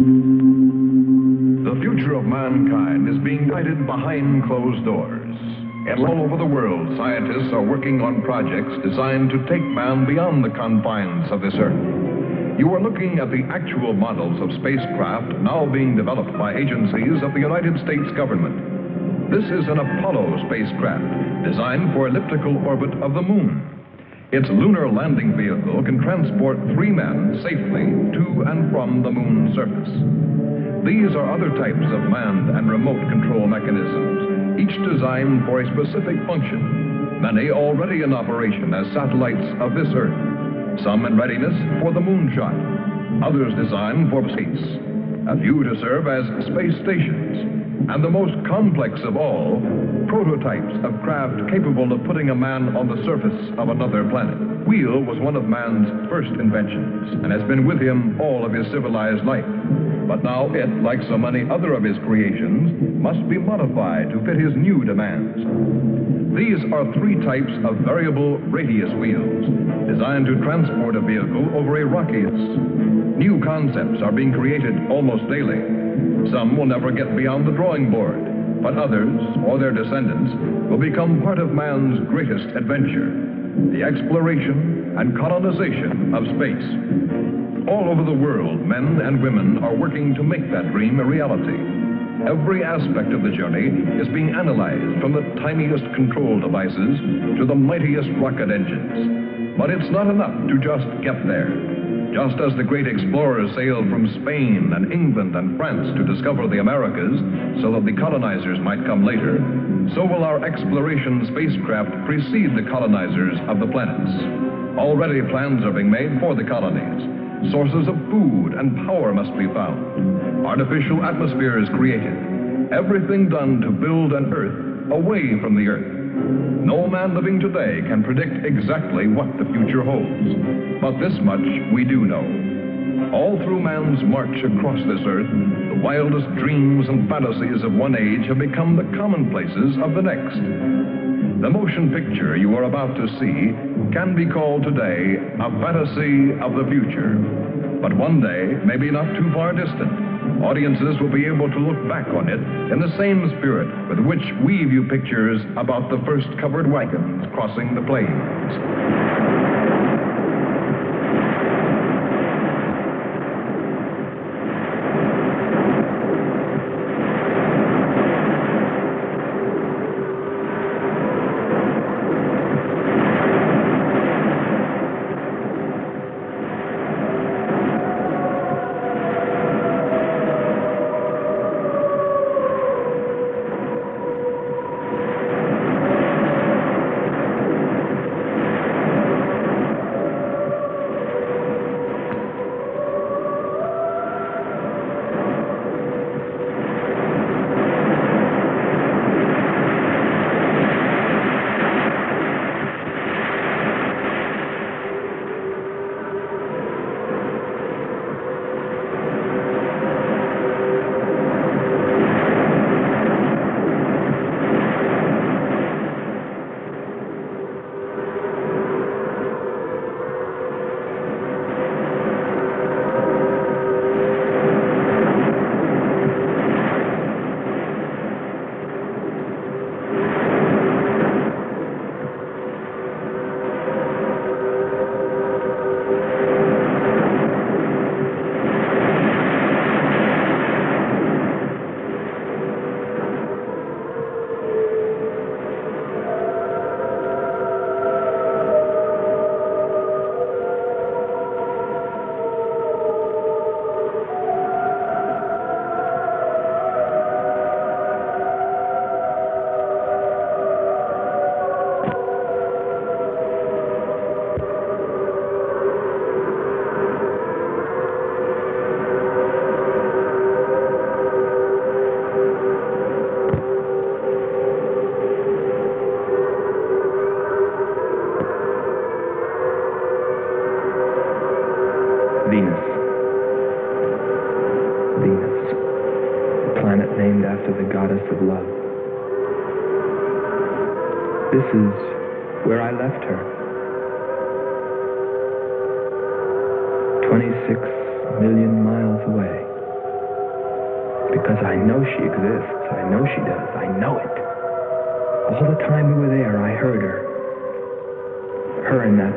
The future of mankind is being guided behind closed doors. And all over the world, scientists are working on projects designed to take man beyond the confines of this Earth. You are looking at the actual models of spacecraft now being developed by agencies of the United States government. This is an Apollo spacecraft designed for elliptical orbit of the Moon. Its lunar landing vehicle can transport 3 men safely to and from the Moon's surface. These are other types of manned and remote control mechanisms, each designed for a specific function, many already in operation as satellites of this Earth, some in readiness for the moonshot, others designed for space, a few to serve as space stations, and the most complex of all, prototypes of craft capable of putting a man on the surface of another planet. Wheel was one of man's first inventions and has been with him all of his civilized life. But now it, like so many other of his creations, must be modified to fit his new demands. These are 3 types of variable radius wheels, designed to transport a vehicle over a rocky surface. New concepts are being created almost daily. Some will never get beyond the drawing board, but others, or their descendants, will become part of man's greatest adventure, the exploration and colonization of space. All over the world, men and women are working to make that dream a reality. Every aspect of the journey is being analyzed, from the tiniest control devices to the mightiest rocket engines. But it's not enough to just get there. Just as the great explorers sailed from Spain and England and France to discover the Americas so that the colonizers might come later, so will our exploration spacecraft precede the colonizers of the planets. Already plans are being made for the colonies. Sources of food and power must be found. Artificial atmospheres created. Everything done to build an Earth away from the Earth. No man living today can predict exactly what the future holds. But this much we do know. All through man's march across this Earth, the wildest dreams and fantasies of one age have become the commonplaces of the next. The motion picture you are about to see can be called today a fantasy of the future. But one day, maybe not too far distant, audiences will be able to look back on it in the same spirit with which we view pictures about the first covered wagons crossing the plains. Venus. Venus, a planet named after the goddess of love. This is where I left her. 26 million miles away. I know she exists. I know she does. I know it. All the time we were there, I heard her. Her and that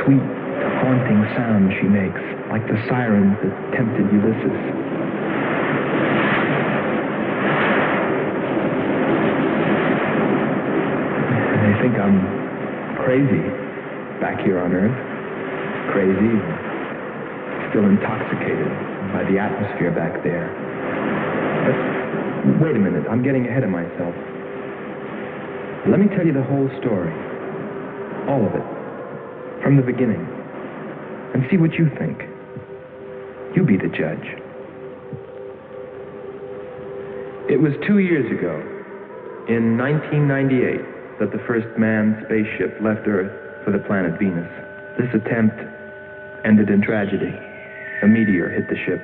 sweet, haunting sound she makes, like the sirens that tempted Ulysses. They think I'm crazy back here on Earth. Crazy, still intoxicated by the atmosphere back there. But wait a minute, I'm getting ahead of myself. Let me tell you the whole story. All of it. From the beginning. And see what you think. You be the judge. It was 2 years ago, in 1998, that the first manned spaceship left Earth for the planet Venus. This attempt ended in tragedy. A meteor hit the ship.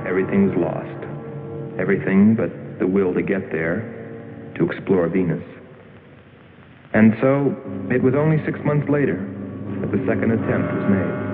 Everything's lost. Everything but the will to get there, to explore Venus. And so, it was only 6 months later that the second attempt was made.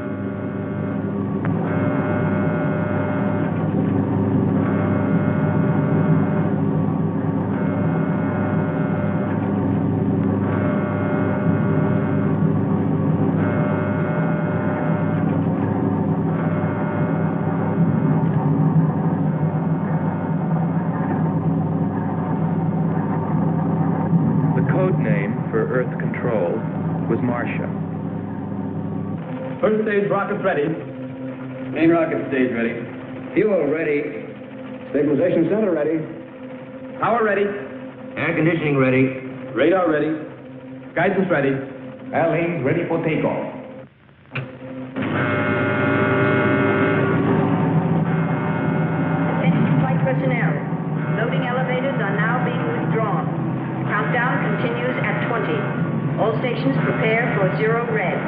First stage rockets ready. Main rocket stage ready. Fuel ready. Stabilization center ready. Power ready. Air conditioning ready. Radar ready. Guidance ready. LA ready for takeoff. Attention flight personnel. Loading elevators are now being withdrawn. Countdown continues at 20. All stations prepare for 0 red.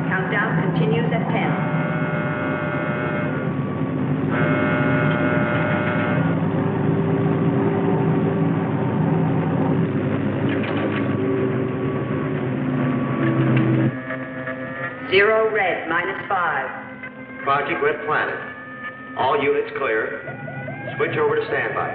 Countdown continues at 10. Zero red, -5. Project Red Planet. All units clear. Switch over to standby.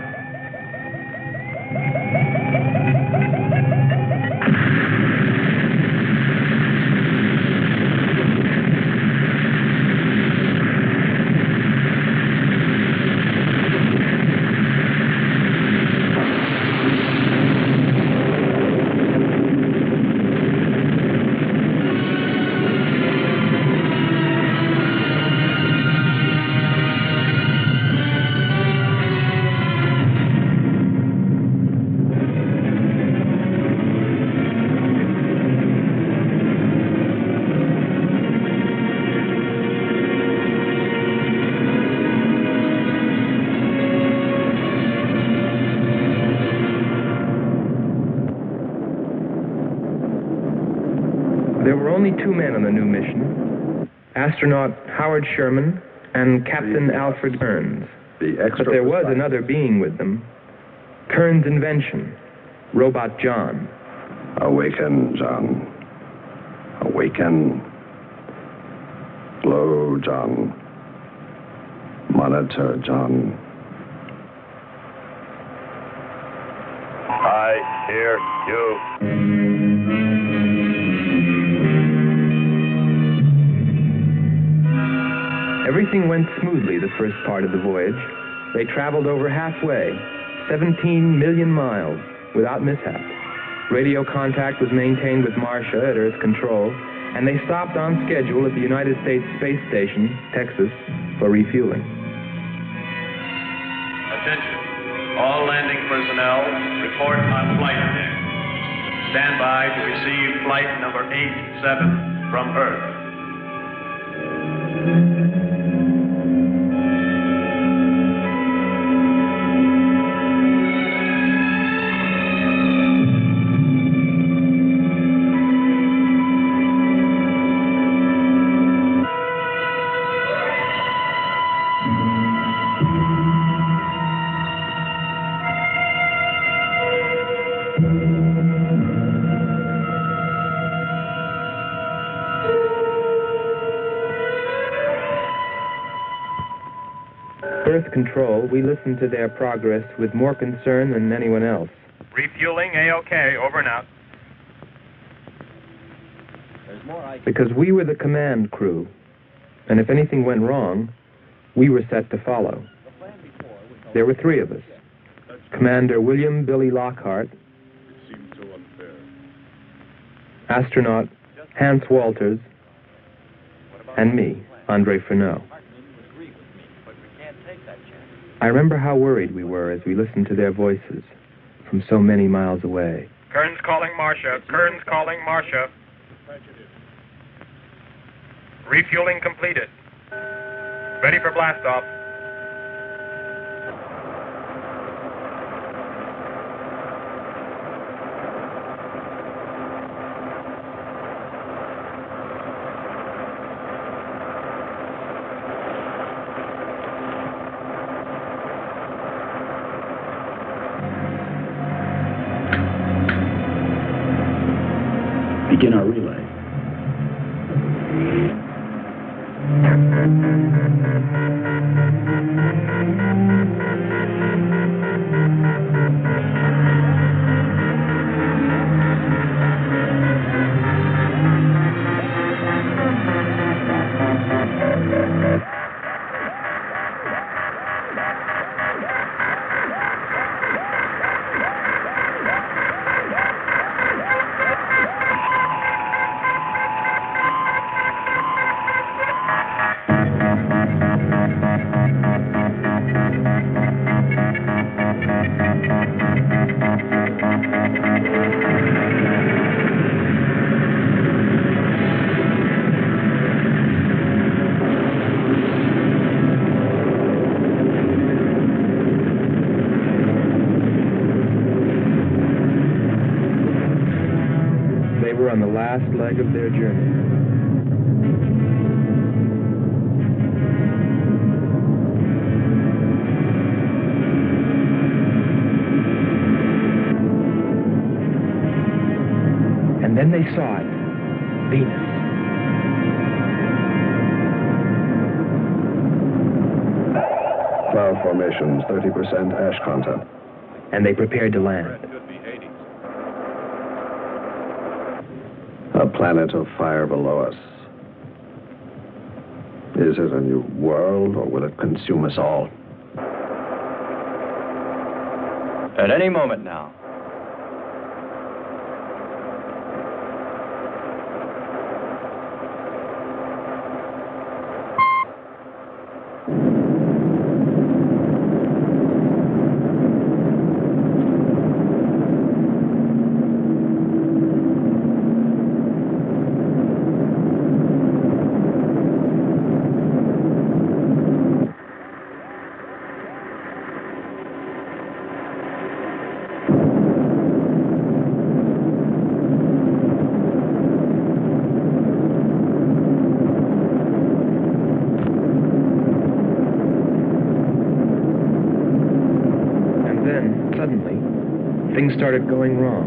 There were only 2 men on the new mission, astronaut Howard Sherman and Captain Alfred Kearns. But there was another being with them, Kearns' invention, Robot John. Awaken, John. Awaken. Glow, John. Monitor, John. I hear you. Everything went smoothly the first part of the voyage. They traveled over halfway, 17 million miles, without mishap. Radio contact was maintained with Marcia at Earth Control, and they stopped on schedule at the United States Space Station, Texas, for refueling. Attention. All landing personnel, report on flight deck. Stand by to receive flight number 87 from Earth. Earth Control, we listened to their progress with more concern than anyone else. Refueling A-OK, over and out. Because we were the command crew, and if anything went wrong, we were set to follow. There were 3 of us. Commander William Billy Lockhart, astronaut Hans Walters, and me, Andre Furneaux. I remember how worried we were as we listened to their voices from so many miles away. Kern's calling Marcia. Kern's calling Marcia. Refueling completed. Ready for blastoff. Begin our relay. On the last leg of their journey. And then they saw it, Venus. Cloud formations, 30% ash content. And they prepared to land. A planet of fire below us. Is it a new world, or will it consume us all? At any moment now. Things started going wrong.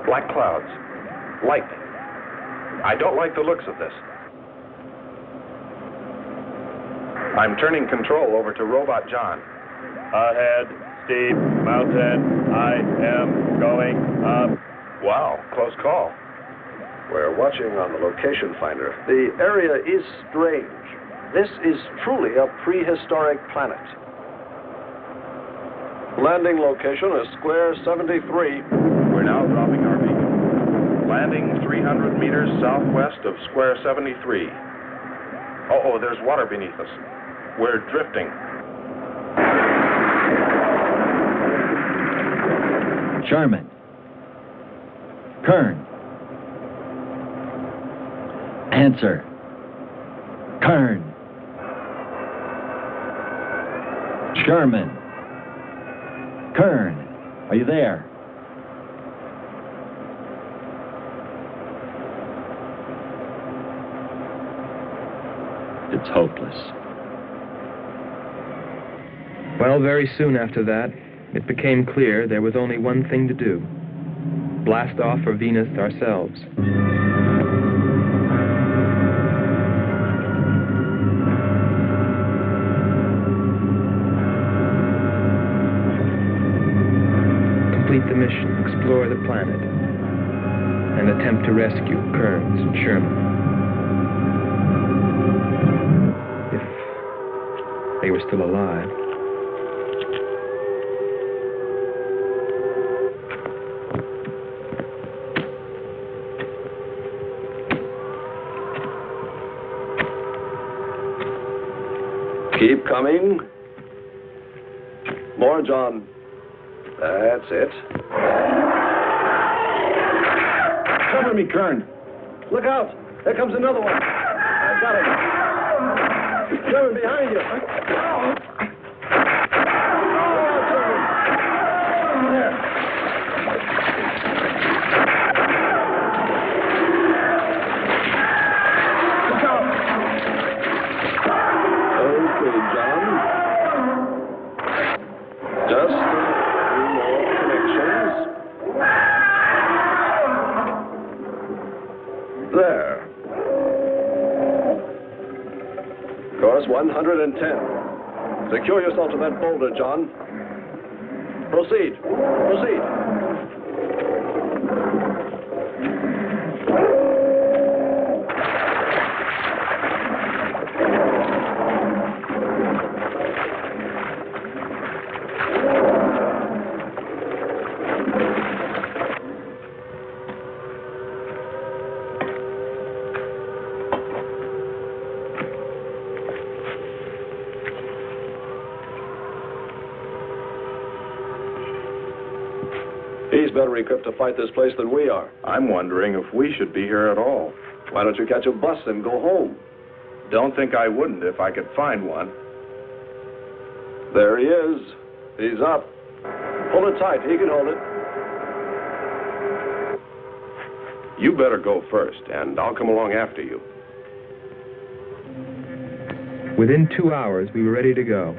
Black clouds. Lightning. I don't like the looks of this. I'm turning control over to Robot John. Ahead, steep mountain. I am going up. Wow, close call. We're watching on the location finder. The area is strange. This is truly a prehistoric planet. Landing location is Square 73. We're now dropping our beacon. Landing 300 meters southwest of Square 73. Uh-oh, there's water beneath us. We're drifting. Sherman. Kern. Answer. Kern. Sherman. Kern, are you there? It's hopeless. Well, very soon after that, it became clear there was only one thing to do. Blast off for Venus ourselves. explore the planet and attempt to rescue Kearns and Sherman. If they were still alive. Keep coming. More, John. That's it. Cover me, Kern. Look out. There comes another one. I got him. Sherman, behind you. There. Course 110. Secure yourself to that boulder, John. Proceed. Proceed. He's better equipped to fight this place than we are. I'm wondering if we should be here at all. Why don't you catch a bus and go home? Don't think I wouldn't if I could find one. There he is. He's up. Hold it tight. He can hold it. You better go first, and I'll come along after you. Within 2 hours, we were ready to go.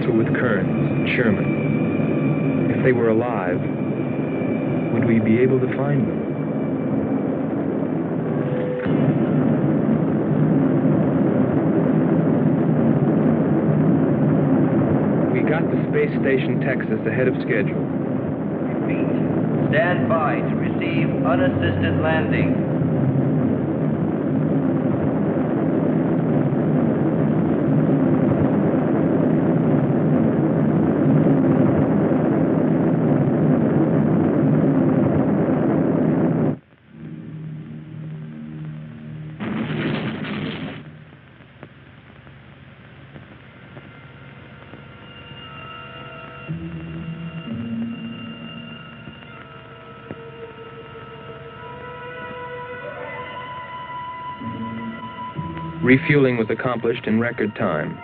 Were with Kearns and Sherman. If they were alive, would we be able to find them? We got to Space Station Texas ahead of schedule. Repeat. Stand by to receive unassisted landing. Refueling was accomplished in record time.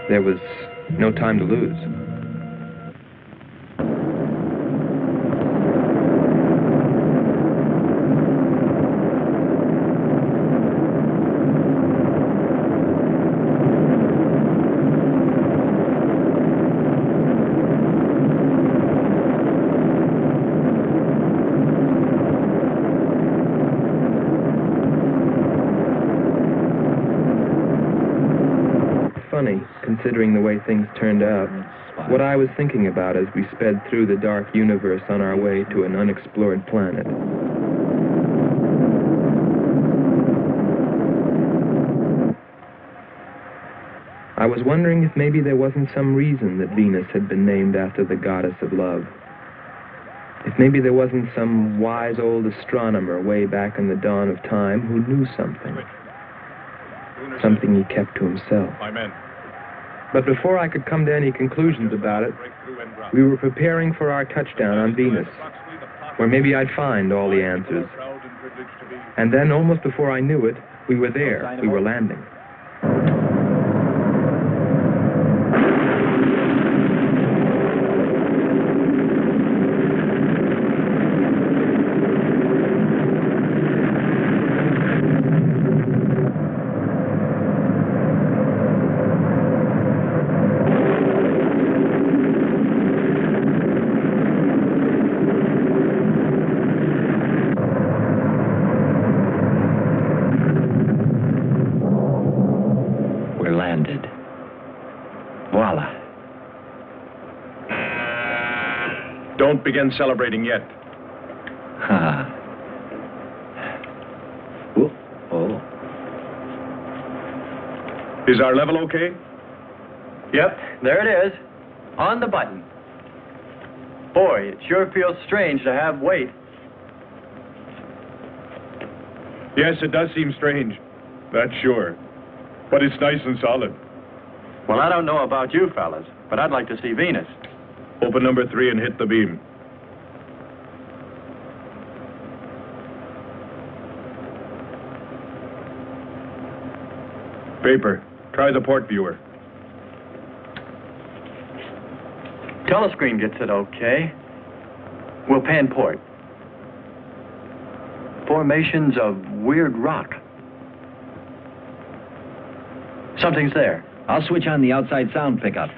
There was no time to lose. Funny, considering the way things turned out, what I was thinking about as we sped through the dark universe on our way to an unexplored planet. I was wondering if maybe there wasn't some reason that Venus had been named after the goddess of love. If maybe there wasn't some wise old astronomer way back in the dawn of time who knew something. Something he kept to himself. But before I could come to any conclusions about it, we were preparing for our touchdown on Venus, where maybe I'd find all the answers. And then, almost before I knew it, we were there. We were landing. Don't begin celebrating yet. Ha. Oh. Is our level okay? Yep, there it is. On the button. Boy, it sure feels strange to have weight. Yes, it does seem strange. That's sure. But it's nice and solid. Well, I don't know about you fellas, but I'd like to see Venus. Open number 3 and hit the beam. Paper. Try the port viewer. Telescreen gets it okay. We'll pan port. Formations of weird rock. Something's there. I'll switch on the outside sound pickup.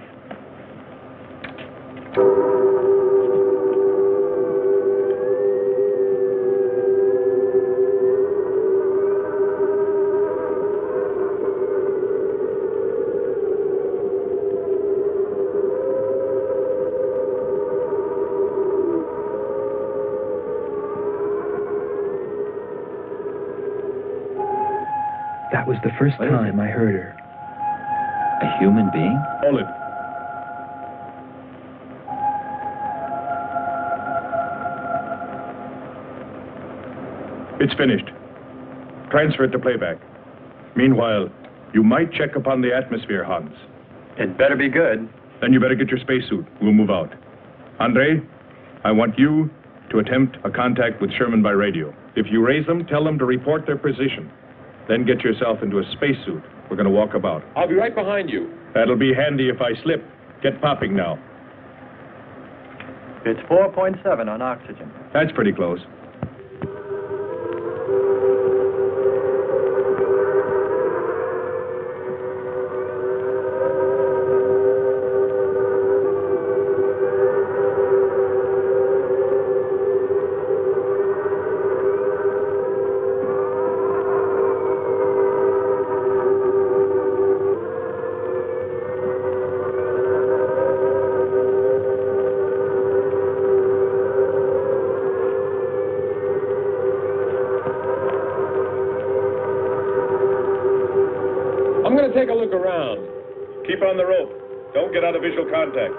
That was the first time I heard her. A human being? Hold it. It's finished. Transfer it to playback. Meanwhile, you might check upon the atmosphere, Hans. It better be good. Then you better get your spacesuit. We'll move out. Andre, I want you to attempt a contact with Sherman by radio. If you raise them, tell them to report their position. Then get yourself into a spacesuit. We're going to walk about. I'll be right behind you. That'll be handy if I slip. Get popping now. It's 4.7 on oxygen. That's pretty close. I'm going to take a look around. Keep on the rope. Don't get out of visual contact.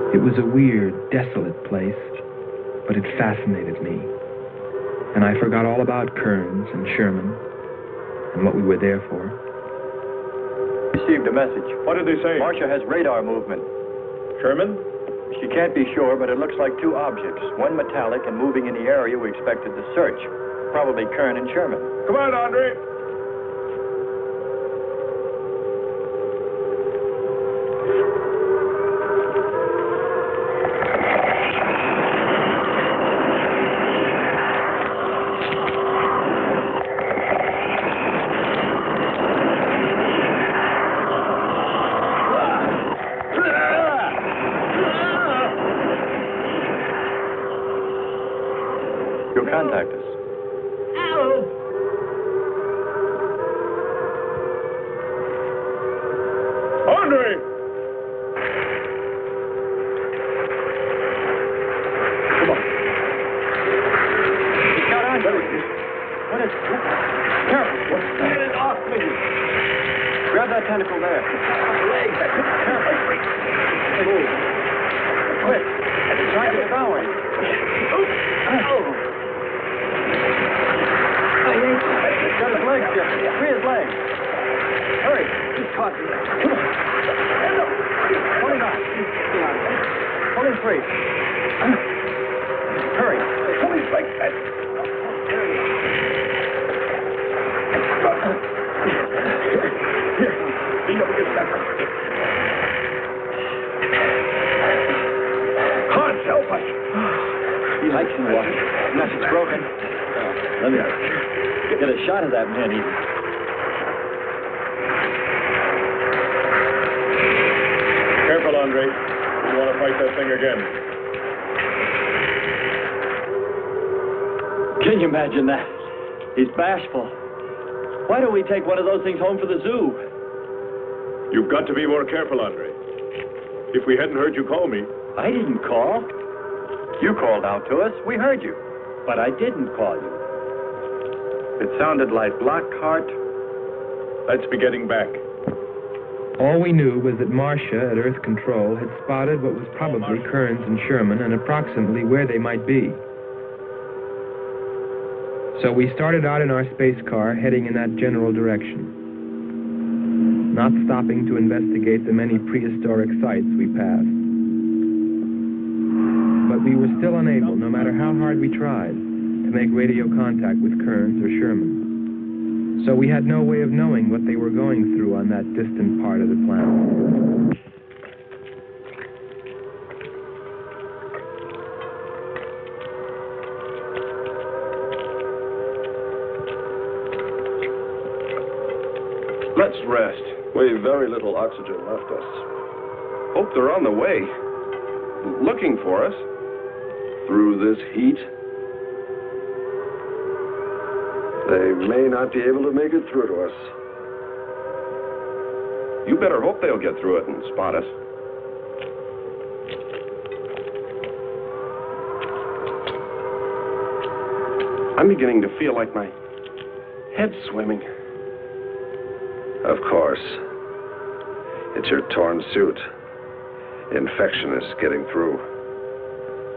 It was a weird, desolate place, but it fascinated me. And I forgot all about Kearns and Sherman and what we were there for. Received a message. What did they say? Marcia has radar movement. Sherman? She can't be sure, but it looks like two objects. One metallic and moving in the area we expected to search. Probably Kern and Sherman. Come on, Andre. You'll contact us. Andre! Come on. He's got on. What is... Careful. Get it off me. Grab that tentacle there. Leg. Careful. Move. Quick. It's trying to devour you. He's got his legs, Jeff. Free his legs. Hurry. He's caught. Come on. Pull him out. Pull him free. Hurry. Pull him like that. There he is. I can walk. Nothing's broken. Let me get a shot of that man. Careful, Andre. You want to fight that thing again. Can you imagine that? He's bashful. Why don't we take one of those things home for the zoo? You've got to be more careful, Andre. If we hadn't heard you call me... I didn't call. You called out to us. We heard you. But I didn't call you. It sounded like Lockhart. Let's be getting back. All we knew was that Marcia at Earth Control had spotted what was probably Kearns and Sherman and approximately where they might be. So we started out in our space car heading in that general direction, not stopping to investigate the many prehistoric sites we passed. But we were still unable, no matter how hard we tried, to make radio contact with Kearns or Sherman. So we had no way of knowing what they were going through on that distant part of the planet. Let's rest. We've very little oxygen left us. Hope they're on the way. Looking for us. Through this heat. They may not be able to make it through to us. You better hope they'll get through it and spot us. I'm beginning to feel like my head's swimming. Of course. It's your torn suit. Infection is getting through.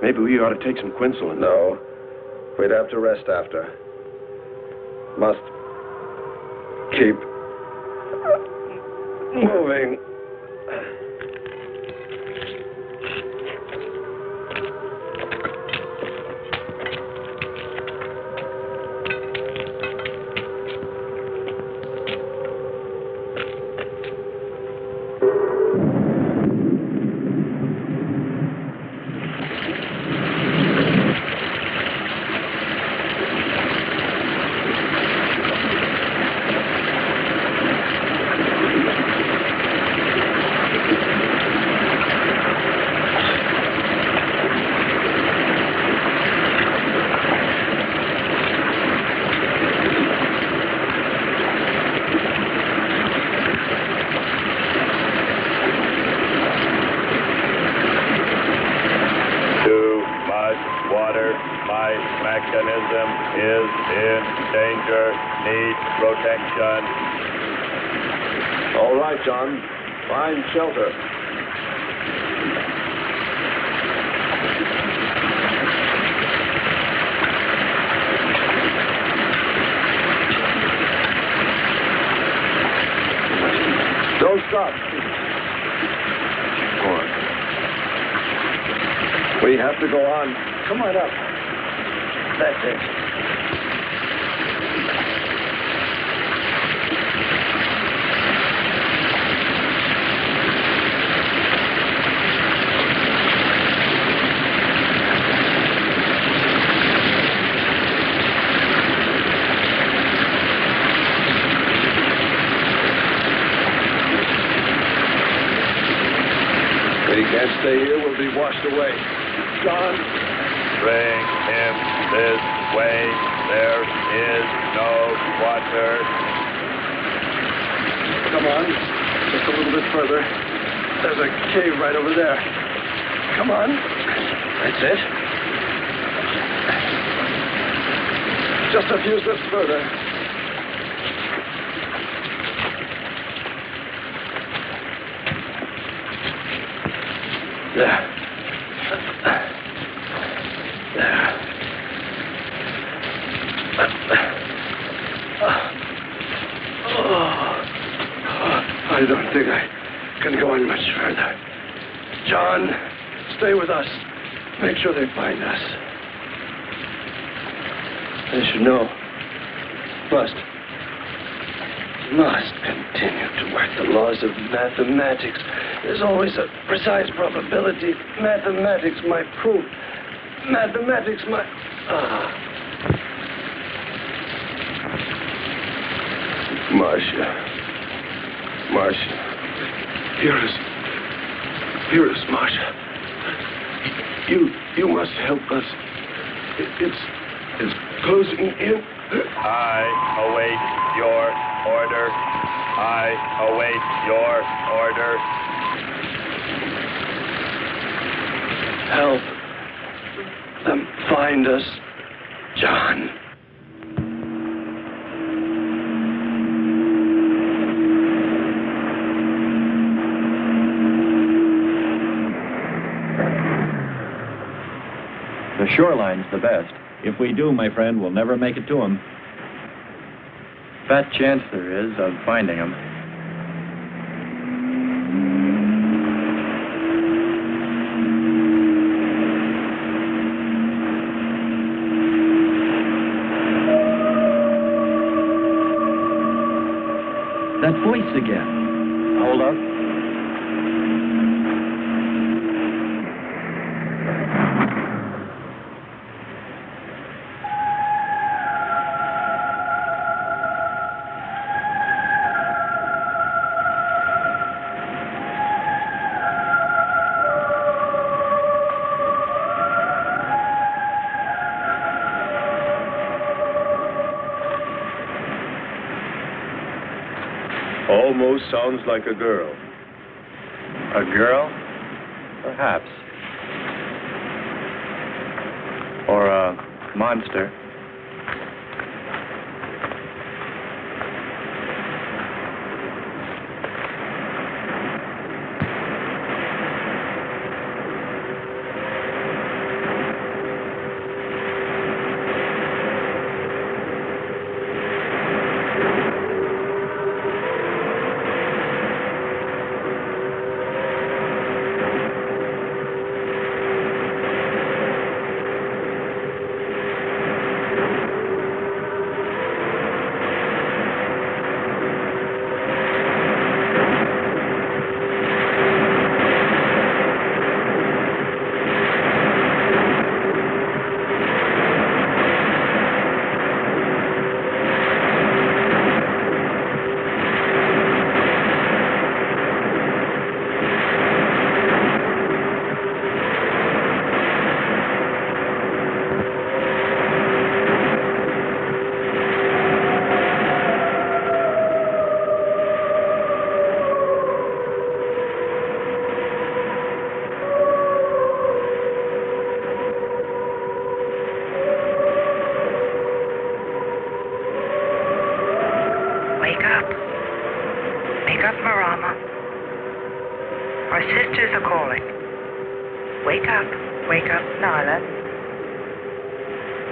Maybe we ought to take some quinsulin. No. We'd have to rest after. Must keep moving. All right, John. Find shelter. Don't stop. Go on. We have to go on. Come on up. That's it. He can't stay here. We'll be washed away. John. Bring him this way. There is no water. Come on. Just a little bit further. There's a cave right over there. Come on. That's it. Just a few steps further. There. There. I don't think I can go on much further. John, stay with us. Make sure they find us. They should know. Must continue to work the laws of mathematics. There's always a precise probability. Mathematics might prove mathematics, Marcia. Hear us, Marcia. You must help us. It's closing in. I await your order. I await your order. Help them find us, John. The shoreline's the best. If we do, my friend, we'll never make it to him. Fat chance there is of finding him. That voice again. Hold up. Almost sounds like a girl. A girl? Perhaps. Or a monster.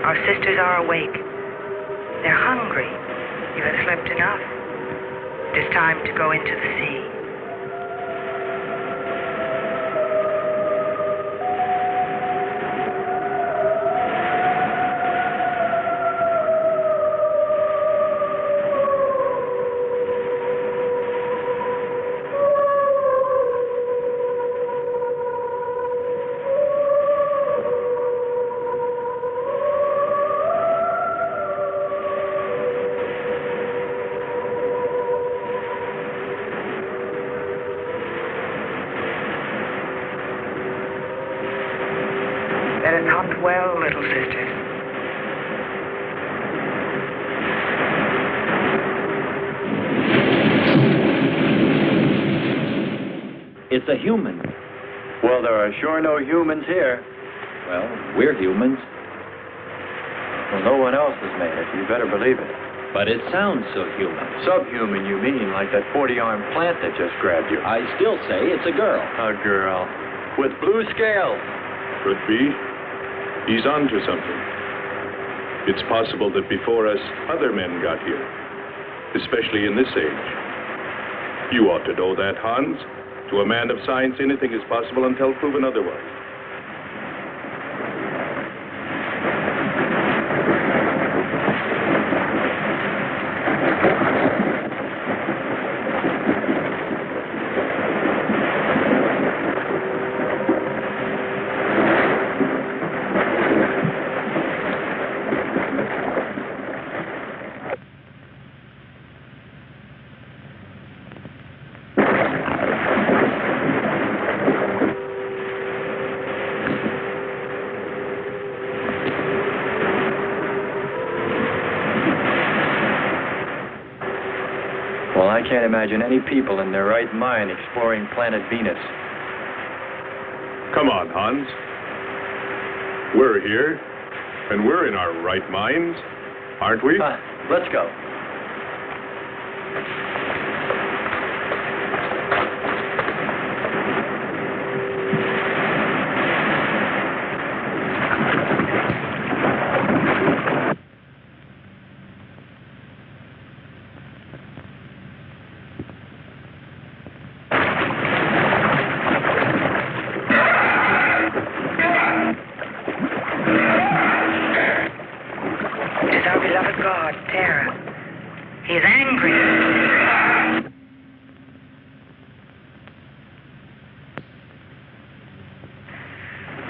Our sisters are awake. They're hungry. You have slept enough. It is time to go into the sea. Let us hunt well, little sisters. It's a human. Well, there are sure no humans here. Well, we're humans. Well, no one else has made it. You better believe it. But it sounds so human. Subhuman, you mean, like that 40-armed plant that just grabbed you. I still say it's a girl. A girl. With blue scales. Could be. He's on to something. It's possible that before us, other men got here, especially in this age. You ought to know that, Hans. To a man of science, anything is possible until proven otherwise. Well, I can't imagine any people in their right mind exploring planet Venus. Come on, Hans. We're here, and we're in our right minds, aren't we? Let's go.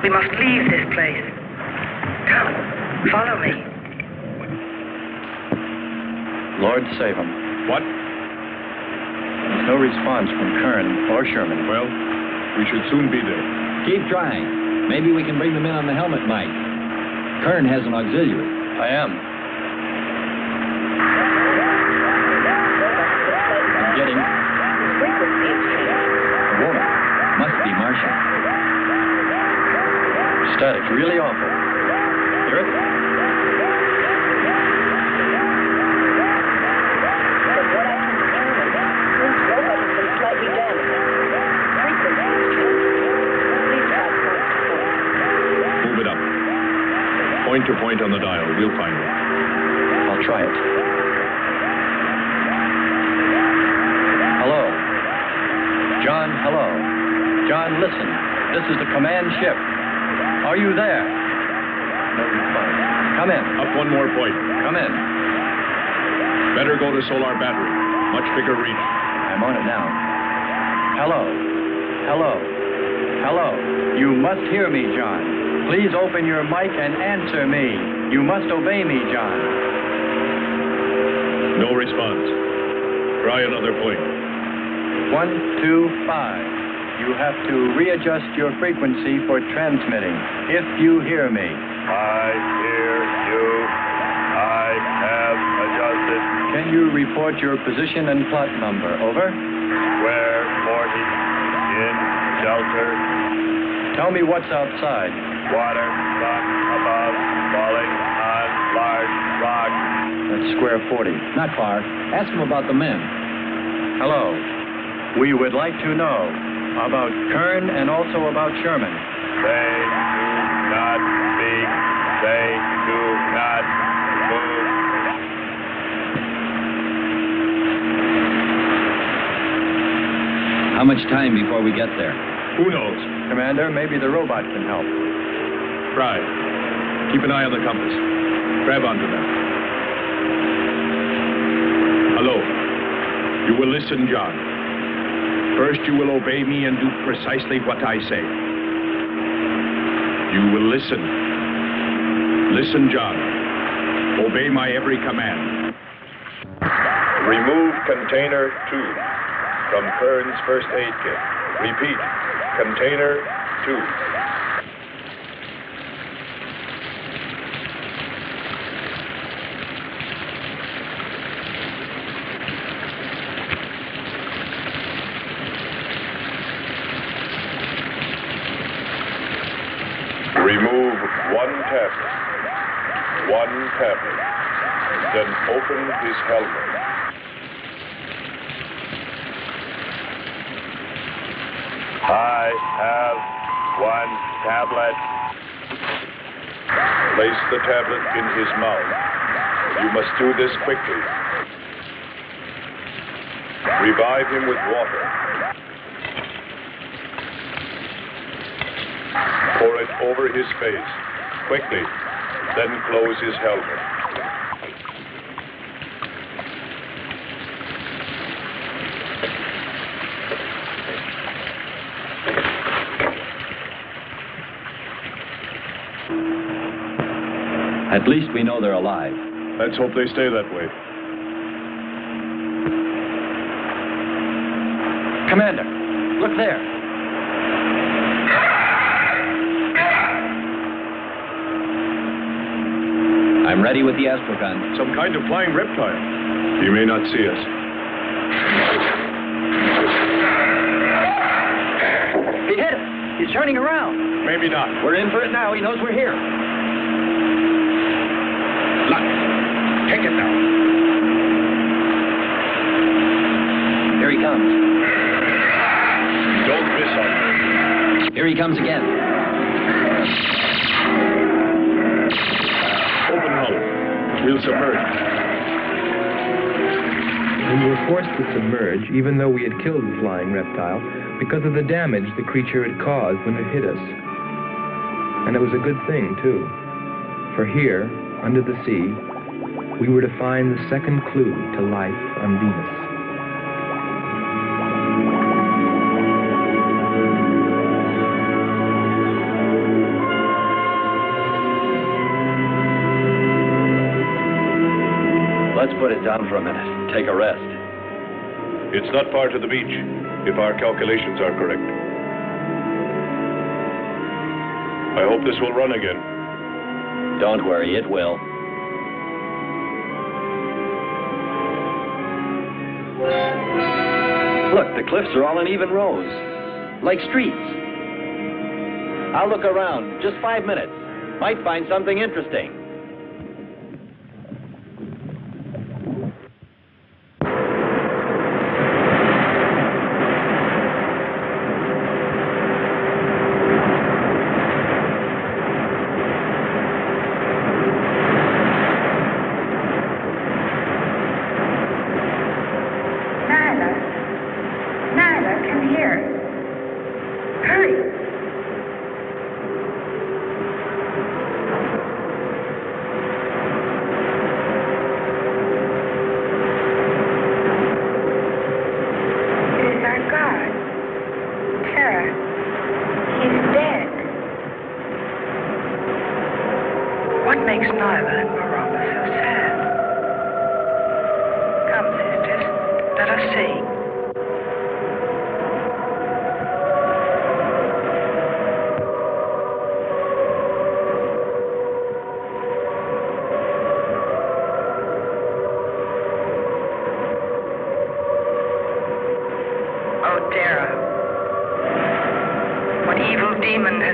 We must leave this place. Come, follow me. Lord save him. What? There's no response from Kern or Sherman. Well, we should soon be there. Keep trying. Maybe we can bring them in on the helmet mic. Kern has an auxiliary. I am. I'm getting... Frequency is changed. A woman. Must be Martian. Static, really awful. Hear it? From what I can determine, this robot has been slightly damaged. Frequency is changed. Please try point to point. Move it up. Point to point on the dial. We'll find it. I'll try it. Hello. John, hello. John, listen. This is the command ship. Are you there? No response. Come in. Up one more point. Come in. Better go to solar battery. Much bigger reach. I'm on it now. Hello. Hello. Hello. You must hear me, John. Please open your mic and answer me. You must obey me, John. No response. Try another point. 1, 2, 5. You have to readjust your frequency for transmitting. If you hear me. I hear you. I have adjusted. Can you report your position and plot number? Over. Square 40 in shelter. Tell me what's outside. Water, sun above, falling on large rock. That's square 40. Not far. Ask him about the men. Hello. We would like to know about Kern and also about Sherman. They do not speak. They do not move. How much time before we get there? Who knows? Commander, maybe the robot can help. Try. Keep an eye on the compass. Grab onto them. Hello. You will listen, John. First, you will obey me and do precisely what I say. You will listen. Listen, John. Obey my every command. Remove container 2 from Kern's first aid kit. Repeat, container 2. Remove one tablet. Then open his helmet. I have one tablet. Place the tablet in his mouth. You must do this quickly. Revive him with water. Pour it over his face. Quickly. Then close his helmet. At least we know they're alive. Let's hope they stay that way. Commander, look there. I'm ready with the astrogun. Some kind of flying reptile. He may not see us. He's turning around. Maybe not. We're in for it now. He knows we're here. Look. Take it now. Here he comes. Don't miss on. Here he comes again. Open hull. We'll submerge. We were forced to submerge, even though we had killed the flying reptile, because of the damage the creature had caused when it hit us. And it was a good thing, too. For here, under the sea, we were to find the second clue to life on Venus. Let's put it down for a minute. Take a rest. It's not far to the beach, if our calculations are correct. I hope this will run again. Don't worry, it will. Look, the cliffs are all in even rows, like streets. I'll look around. Just 5 minutes. Might find something interesting.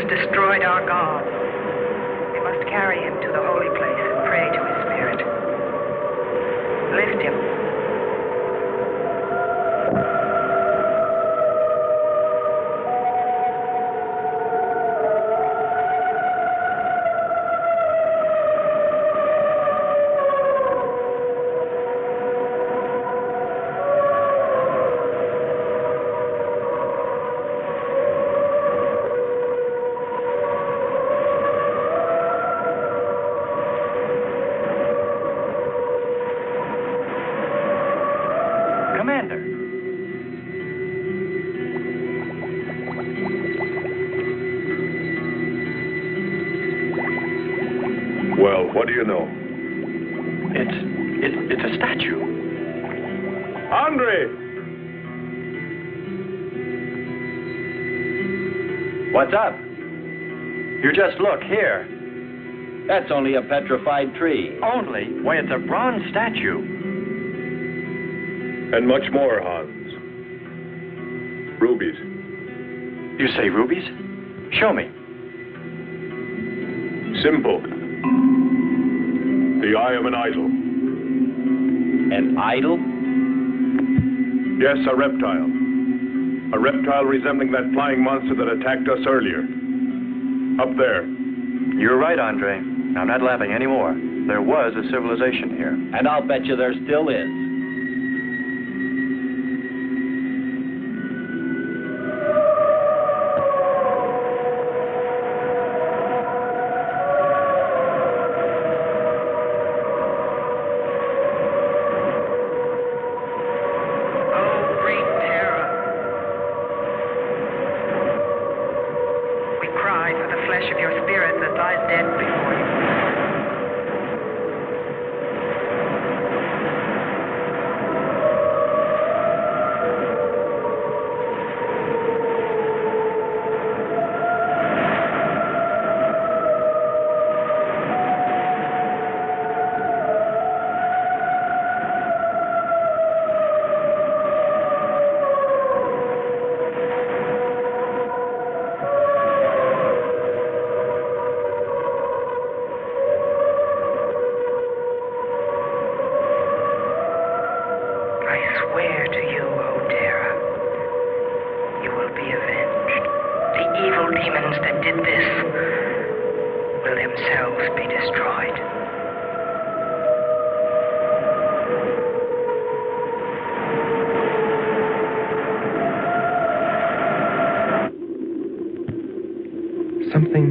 Destroyed our God. We must carry him to the holy place and pray to his spirit. Lift him. Well, what do you know? It's a statue. Andre! What's up? You just look here. That's only a petrified tree. Only? Why, it's a bronze statue. And much more, Hans. Rubies. You say rubies? Show me. Simple. The eye of an idol. An idol? Yes, a reptile. A reptile resembling that flying monster that attacked us earlier. Up there. You're right, Andre. I'm not laughing anymore. There was a civilization here. And I'll bet you there still is. swear to you, O Terra, you will be avenged. The evil demons that did this will themselves be destroyed. Something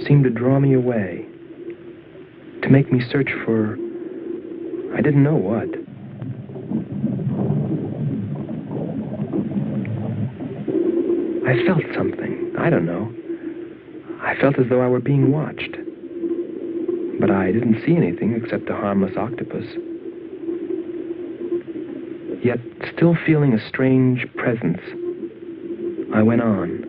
seemed to draw me away, to make me search for, I didn't know what. I felt something, I don't know. I felt as though I were being watched. But I didn't see anything except a harmless octopus. Yet, still feeling a strange presence, I went on.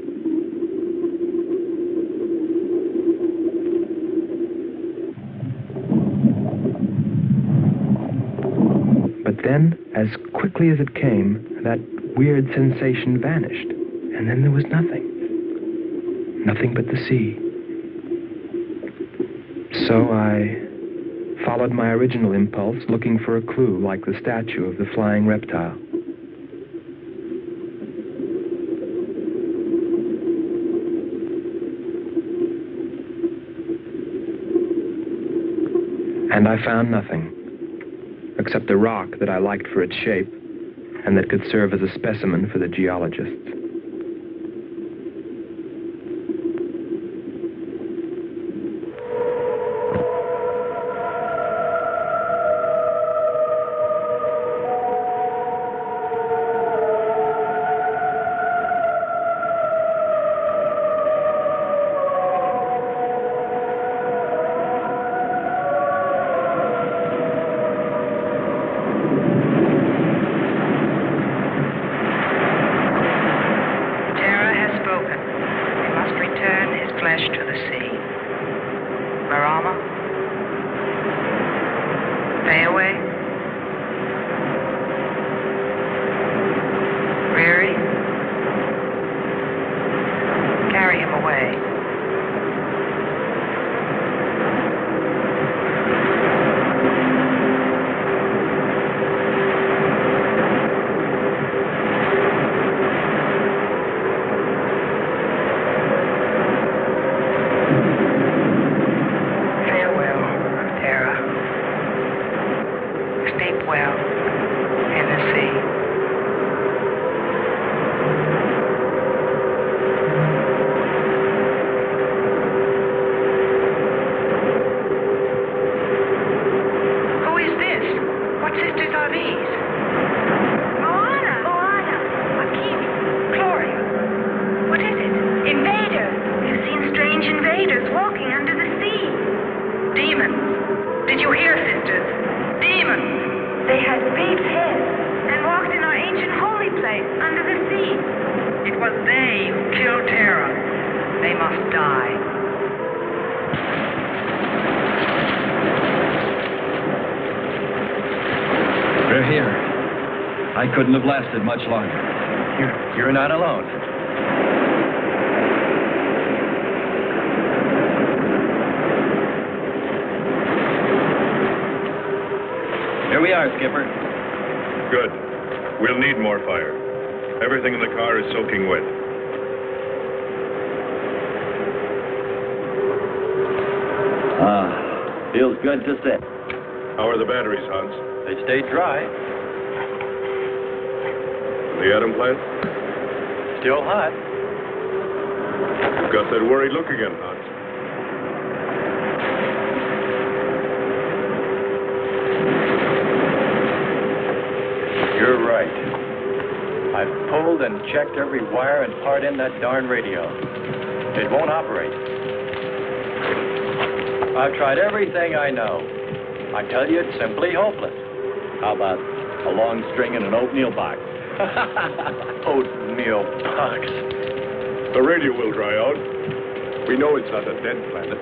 But then, as quickly as it came, that weird sensation vanished. And then there was nothing. Nothing but the sea. So I followed my original impulse, looking for a clue like the statue of the flying reptile. And I found nothing, except a rock that I liked for its shape and that could serve as a specimen for the geologists. I couldn't have lasted much longer. You're not alone. Here we are, Skipper. Good. We'll need more fire. Everything in the car is soaking wet. Feels good to sit. How are the batteries, Hans? They stayed dry. The atom plant? Still hot. You've got that worried look again, Hans. You're right. I've pulled and checked every wire and part in that darn radio. It won't operate. I've tried everything I know. I tell you, it's simply hopeless. How about a long string and an oatmeal box? Oatmeal box. The radio will dry out. We know it's not a dead planet.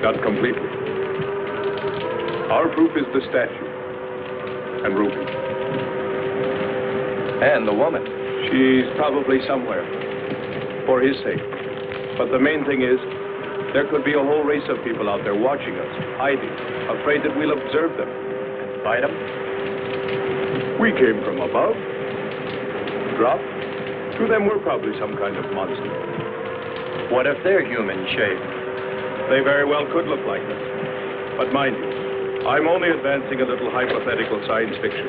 Not completely. Our proof is the statue. And Ruby. And the woman. She's probably somewhere. For his sake. But the main thing is, there could be a whole race of people out there watching us, hiding, afraid that we'll observe them. Fight them? We came from above, dropped. To them, we're probably some kind of monster. What if they're human shape? They very well could look like them. But mind you, I'm only advancing a little hypothetical science fiction.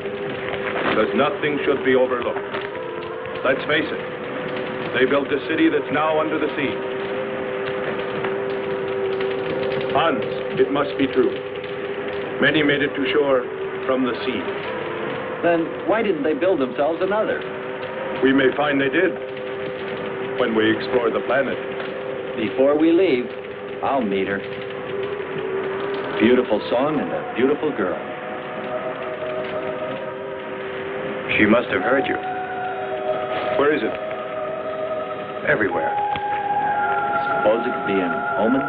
Because nothing should be overlooked. Let's face it, they built a city that's now under the sea. Hans, it must be true. Many made it to shore from the sea. Then why didn't they build themselves another? We may find they did when we explore the planet. Before we leave, I'll meet her. Beautiful song and a beautiful girl. She must have heard you. Where is it? Everywhere. Suppose it could be an omen?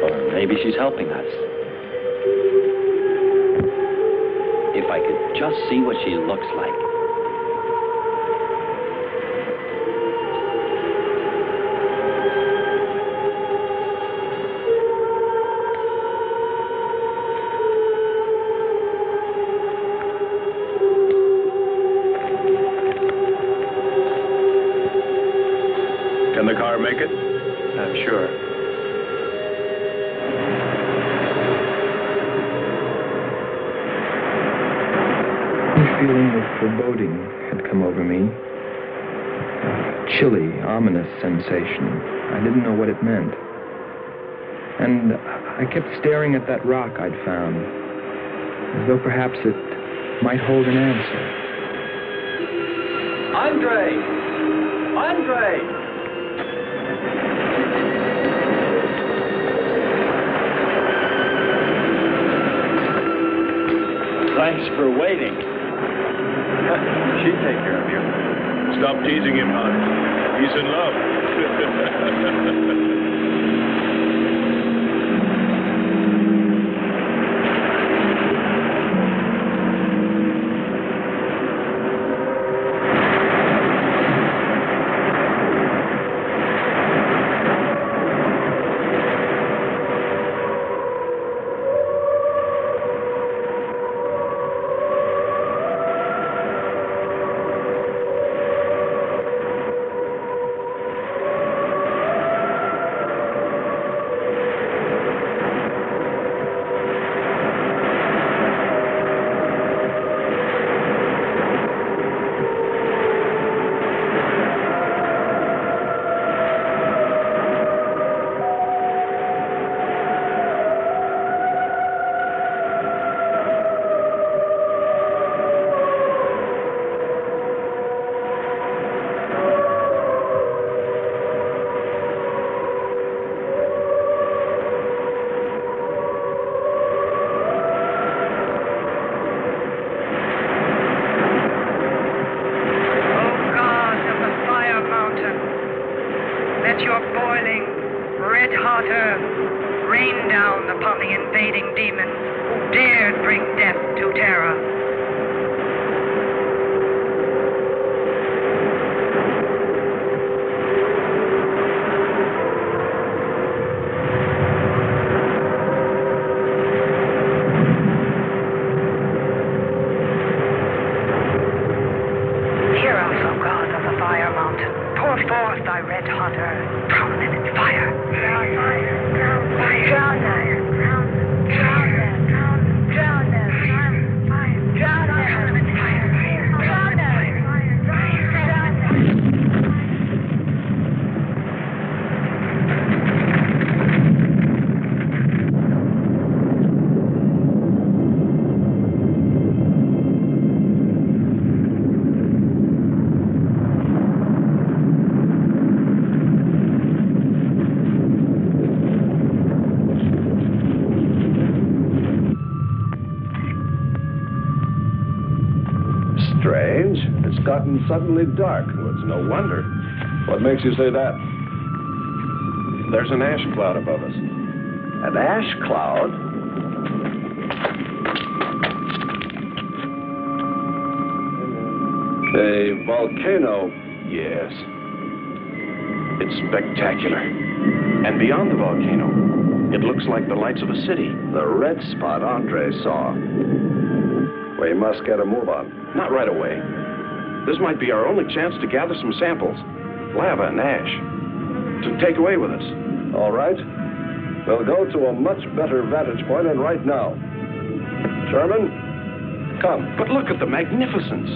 Or maybe she's helping us. If I could just see what she looks like. Can the car make it? I'm sure. A feeling of foreboding had come over me. A chilly, ominous sensation. I didn't know what it meant. And I kept staring at that rock I'd found, as though perhaps it might hold an answer. Andre! Andre! Thanks for waiting. She'd take care of you. Stop teasing him, Hans. He's in love. Strange. It's gotten suddenly dark. Well, it's no wonder. What makes you say that? There's an ash cloud above us. An ash cloud? A volcano, yes. It's spectacular. And beyond the volcano, It looks like the lights of a city. The red spot Andre saw. We must get a move on. Not right away. This might be our only chance to gather some samples. Lava and ash. To take away with us. All right. We'll go to a much better vantage point, and right now. Sherman, come. But look at the magnificence.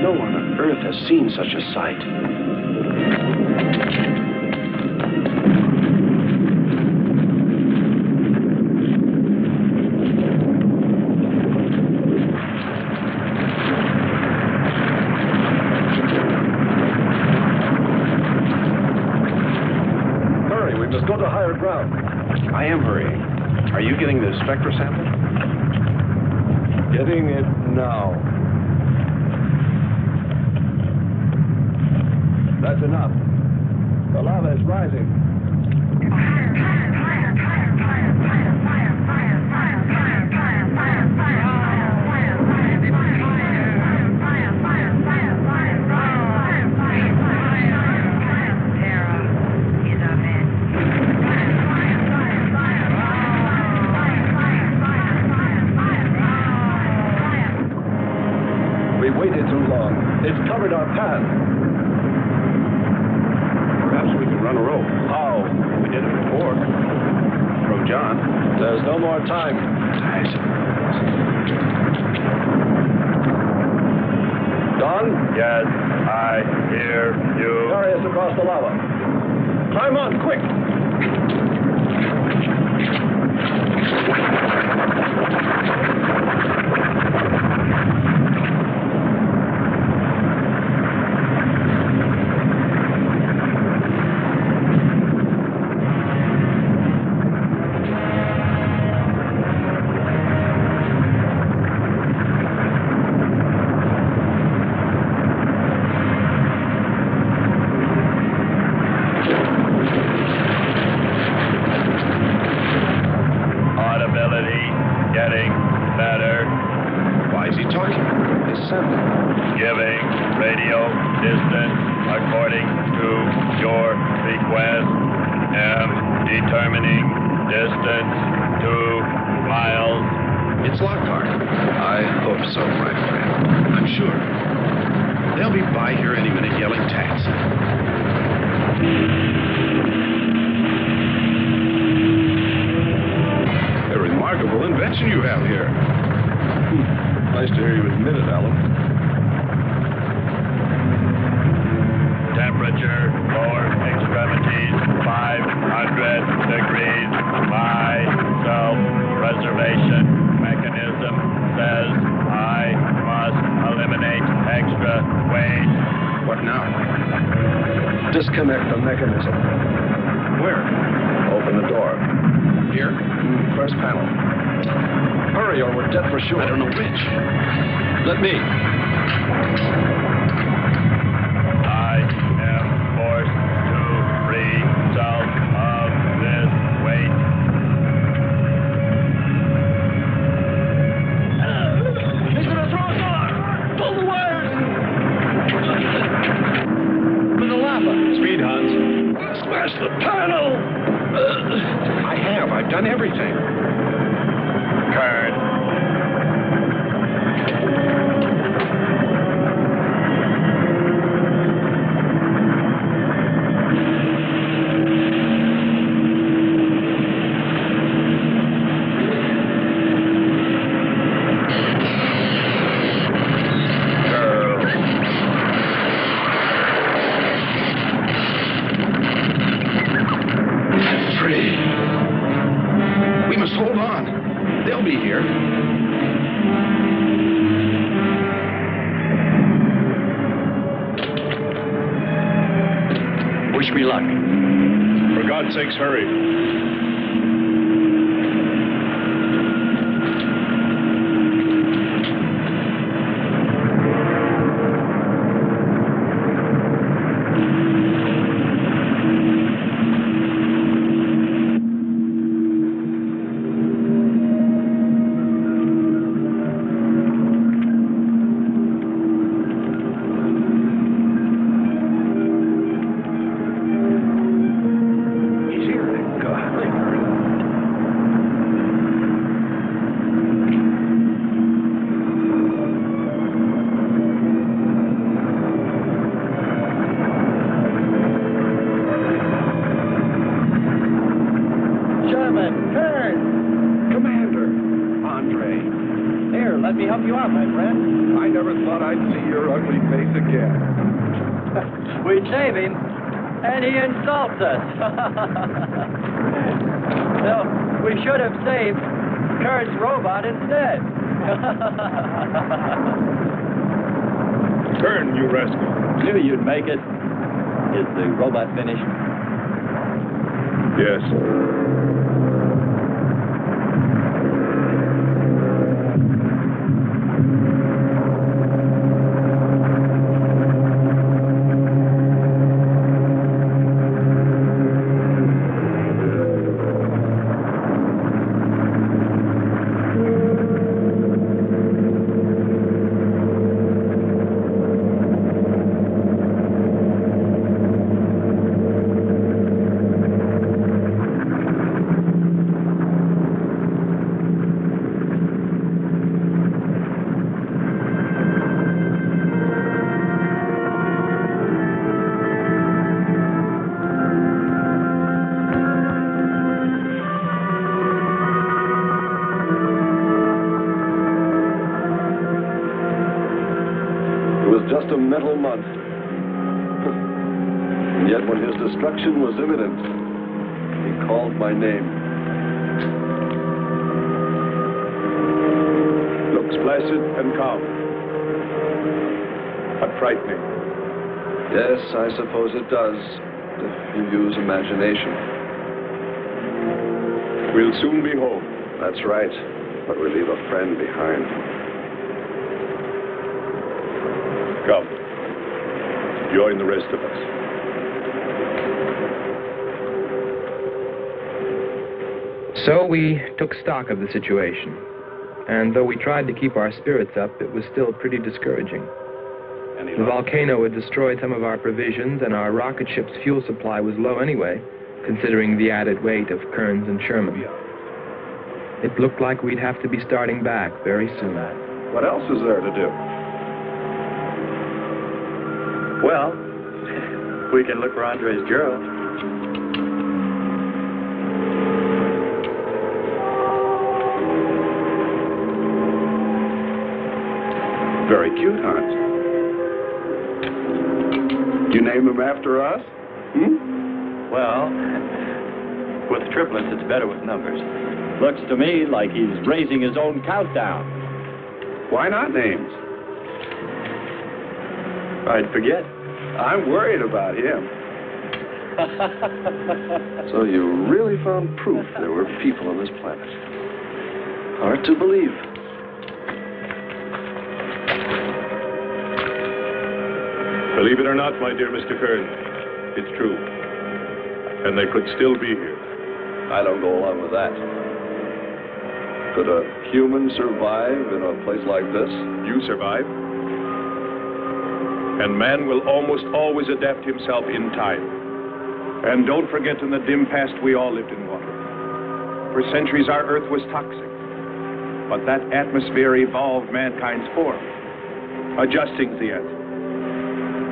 No one on Earth has seen such a sight. Hurry, we must go to higher ground. I am hurrying. Are you getting the spectra sample? Getting it now. That's enough. The lava is rising. We waited too long. It's covered our path. Perhaps we can run a rope. How? We did it before. From John. There's no more time. Don? Yes, I hear you. Carry us across the lava. Climb on, quick! Audibility getting better. Why is he talking? He's sending. Giving radio distance according to your request. Am determining distance 2 miles. It's Lockhart. I hope so, my friend. I'm sure. They'll be by here any minute yelling taxi. A remarkable invention you have here. Nice to hear you admit it, Alan. Temperature, lower extremities, 500 degrees. My self-preservation mechanism says I must eliminate extra waste. What now? Disconnect the mechanism. Where? Open the door. Here? First panel. Hurry or we're dead for sure. I don't know which. Let me. I am forced to free myself of this weight. He's gonna throw us off! Pull the wires! For the lava! Speed, Hans. Smash the panel! I have. I've done everything. Kern. Free. We must hold on. They'll be here. Wish me luck. For God's sakes, hurry. He's here. God. let me help you out, my friend. I never thought I'd see your ugly face again. We save him, and he insults us. No, we should have saved Kurt's robot instead. Turn, you rascal. Knew you'd make it. Is the robot finished? Yes. Just a mental month. And yet when his destruction was imminent, he called my name. Looks placid and calm. But frightening. Yes, I suppose it does, if you use imagination. We'll soon be home. That's right, but we leave a friend behind. Come. Join the rest of us. So we took stock of the situation. And though we tried to keep our spirits up, it was still pretty discouraging. The volcano had destroyed some of our provisions, and our rocket ship's fuel supply was low anyway, considering the added weight of Kearns and Sherman. It looked like we'd have to be starting back very soon. What else is there to do? Well, we can look for Andre's girl. Very cute, Hans. You name him after us? Well, with triplets, it's better with numbers. Looks to me like he's raising his own countdown. Why not names? I'd forget. I'm worried about him. So you really found proof there were people on this planet. Hard to believe. Believe it or not, my dear Mr. Kern, it's true. And they could still be here. I don't go along with that. Could a human survive in a place like this? You survive. And man will almost always adapt himself in time. And don't forget, in the dim past, we all lived in water. For centuries, our Earth was toxic. But that atmosphere evolved mankind's form, adjusting the answer.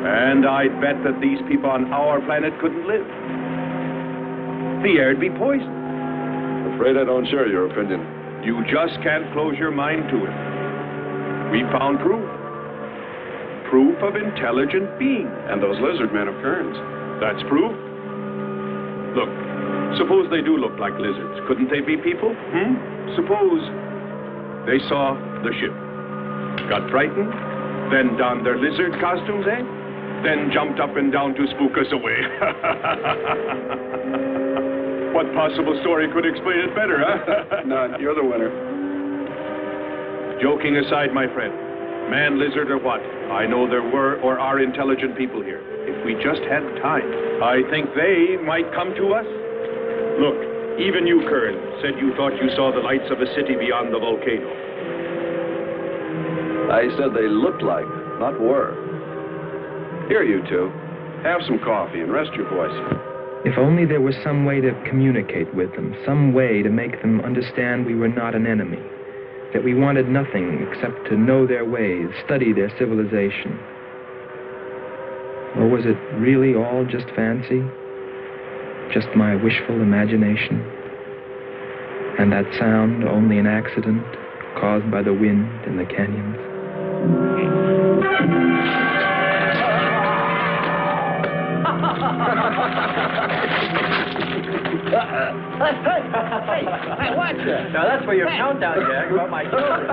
And I'd bet that these people on our planet couldn't live. The air'd be poisoned. Afraid I don't share your opinion. You just can't close your mind to it. We found proof. Proof of intelligent being. And those lizard men of Kearns. That's proof. Look, suppose they do look like lizards. Couldn't they be people? Suppose they saw the ship, got frightened, then donned their lizard costumes, then jumped up and down to spook us away. What possible story could explain it better, huh? None. You're the winner. Joking aside, my friend, man, lizard, or what, I know there were or are intelligent people here. If we just had time, I think they might come to us. Look, even you, Kern, said you thought you saw the lights of a city beyond the volcano. I said they looked like, not were. Here, you two. Have some coffee and rest your voice. If only there was some way to communicate with them, some way to make them understand we were not an enemy, that we wanted nothing except to know their ways, study their civilization. Or was it really all just fancy? Just my wishful imagination? And that sound only an accident, caused by the wind in the canyons. Hey, watch it. Now that's for your countdown, Jack, about my children.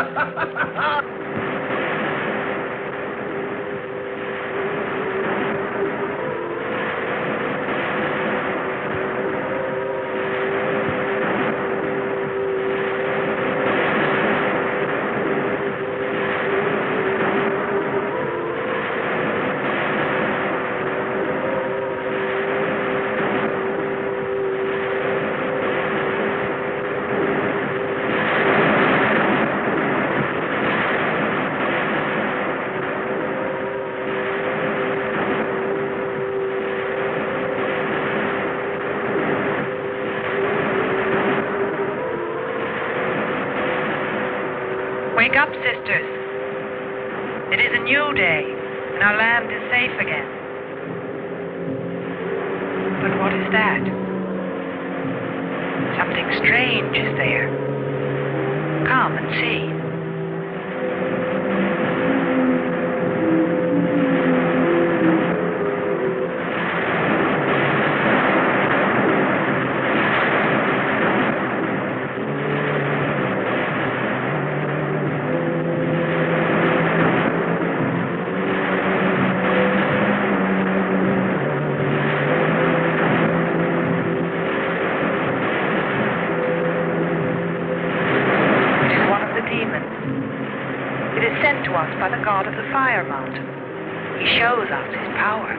Wake up, sisters. It is a new day, and our land is safe again. But what is that? Something strange is there. Come and see. By the god of the fire mountain. He shows us his power.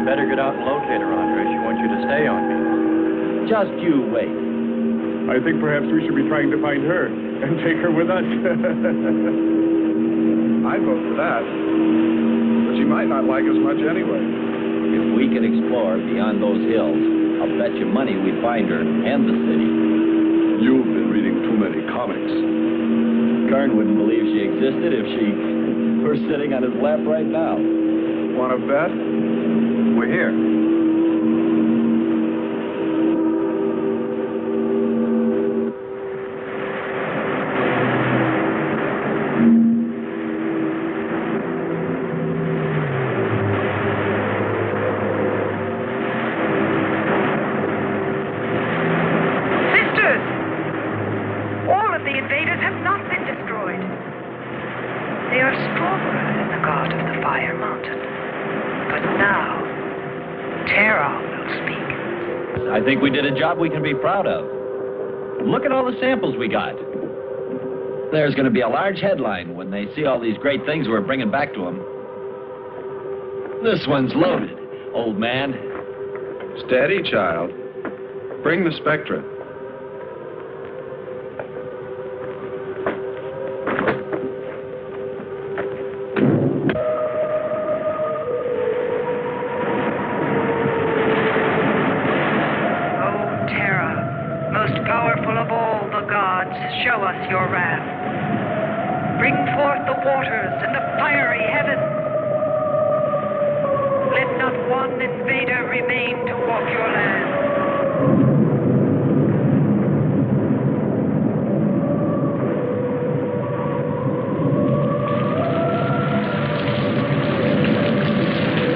Better get out and locate her, Andre. She wants you to stay on me. Just you wait. I think perhaps we should be trying to find her and take her with us. I'd vote for that. But she might not like us much anyway. If we could explore beyond those hills, I'll bet you money we'd find her and the city. You've been reading too many comics. Kern wouldn't believe she existed if she were sitting on his lap right now. Want to bet? We're here. I think we did a job we can be proud of. Look at all the samples we got. There's going to be a large headline when they see all these great things we're bringing back to them. This one's loaded, old man. Steady, child. Bring the spectra. Show us your wrath. Bring forth the waters and the fiery heaven. Let not one invader remain to walk your land.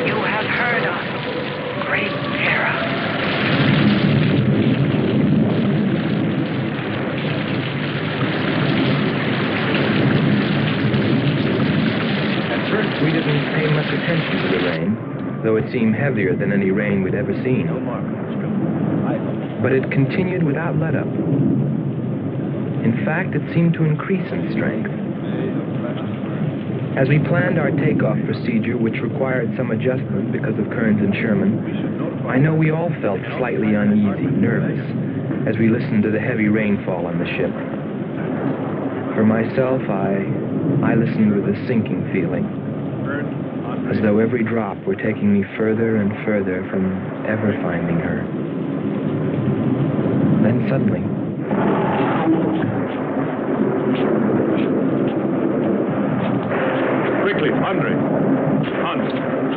You have heard us, great Terra. We didn't pay much attention to the rain, though it seemed heavier than any rain we'd ever seen. But it continued without let-up. In fact, it seemed to increase in strength. As we planned our takeoff procedure, which required some adjustment because of Kearns and Sherman, I know we all felt slightly uneasy, nervous, as we listened to the heavy rainfall on the ship. For myself, I listened with a sinking feeling, as though every drop were taking me further and further from ever finding her. Then suddenly, Quickly, Andre. Hans.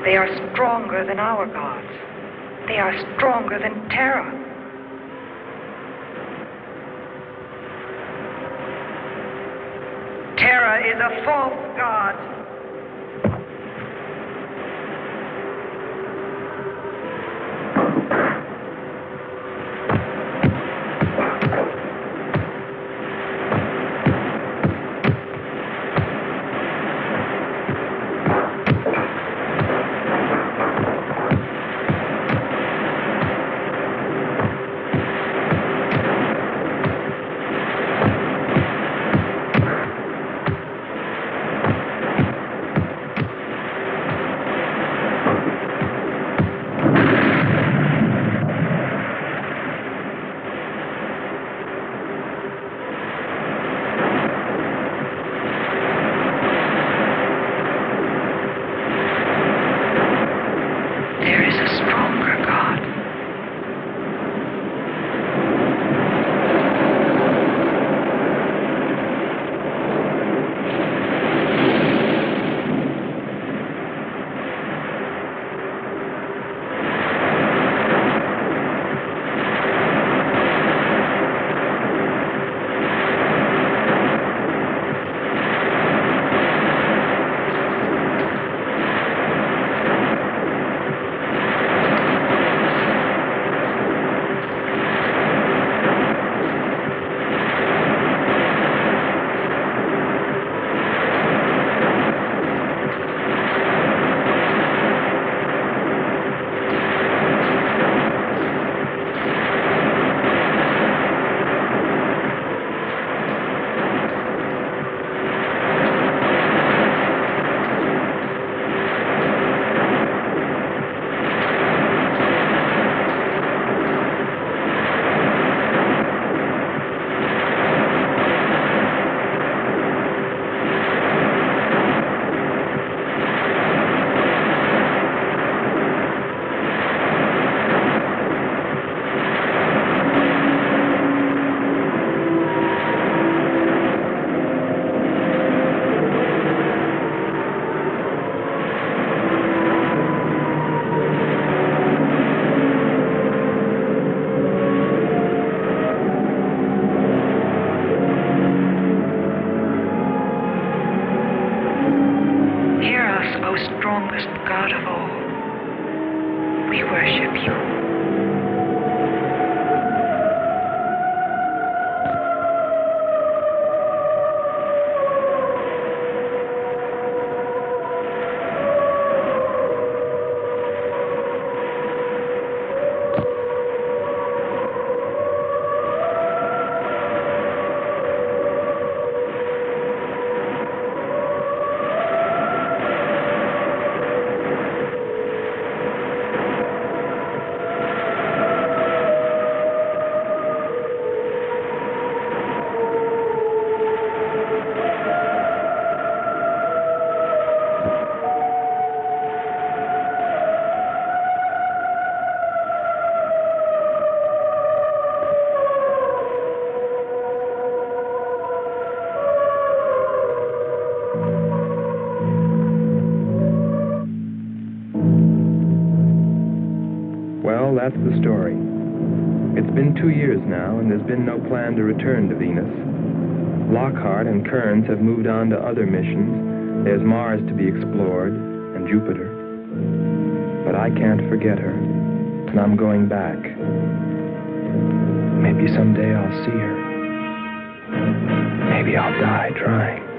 They are stronger than our gods. They are stronger than Terra. Terra is a false god. strongest God of all. We worship you. Well, that's the story. It's been 2 years now, and there's been no plan to return to Venus. Lockhart and Kearns have moved on to other missions. There's Mars to be explored, and Jupiter. But I can't forget her, and I'm going back. Maybe someday I'll see her. Maybe I'll die trying.